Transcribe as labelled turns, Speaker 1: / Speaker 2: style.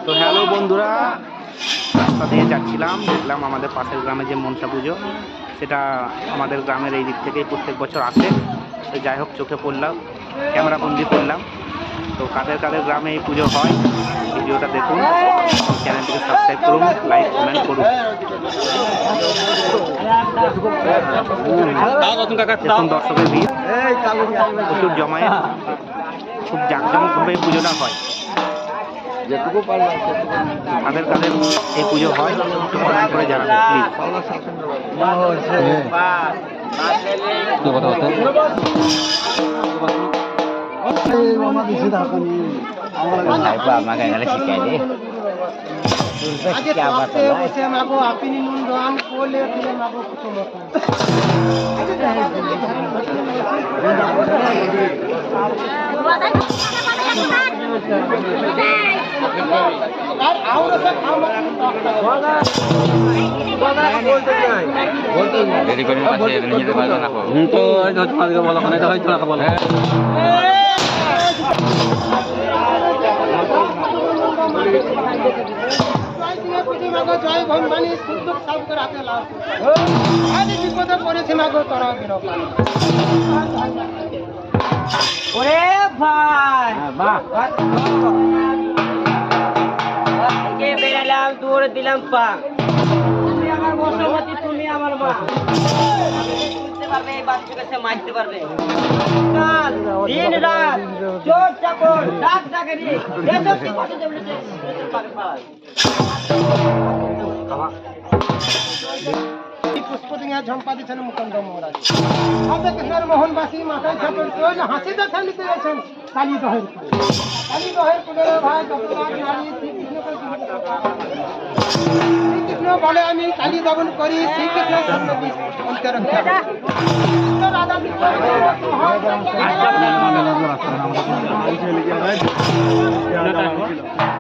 Speaker 1: তো হ্যালো বন্ধুরা, রাস্তা দিয়ে যাচ্ছিলাম, দেখলাম আমাদের পাশের গ্রামে যে মনসা পুজো, সেটা আমাদের গ্রামের এই দিক থেকেই প্রত্যেক বছর আসে। তো যাই হোক, চোখে পড়লাম, ক্যামেরা বন্দি করলাম। তো কাদের কাদের গ্রামে এই পুজো হয়, ভিডিওটা দেখুন, চ্যানেলটিকে সাবস্ক্রাইব করুন, লাইক কমেন্ট করুন। দেখুন দর্শকের ভিড়, প্রচুর জমায়েত, খুব জাঁকজমকভাবে এই পুজোটা হয়। কাদের কাদের এই পুজো হয় একটু কমেন্ট করে জানাবেন প্লিজ।
Speaker 2: আমাকে এখানে শিখাই দে
Speaker 3: জয় ভবানী সুন্দর সাবুকের হাতে লাভ আজ বিপদে পড়েছে মাগো তোরা বিরোধী ওরে ভাই বেড়ালাম দৌড়ে দিলাম পা তুমি আমার বসবতী, তুমি আমার মা, শুনতে পারবে এই বাচ্চা কাছে মারতে পারবে দিন রাত চোর চাকর ডাক ডাকারি এসব কি কথা যে বলেছে পুষ্পদিঙা ঝম্পা দিচ্ছেন মুকুন্দ মহারাজ হাতে কৃষ্ণের মোহনবাসী মাথায় ছাপের চোল হাসিতে থালিতে গেছেন কালী দহের কুলের ভাই যতবার নারী শ্রীকৃষ্ণ বলে আমি কালী দমন করি, শ্রীকৃষ্ণ রাধা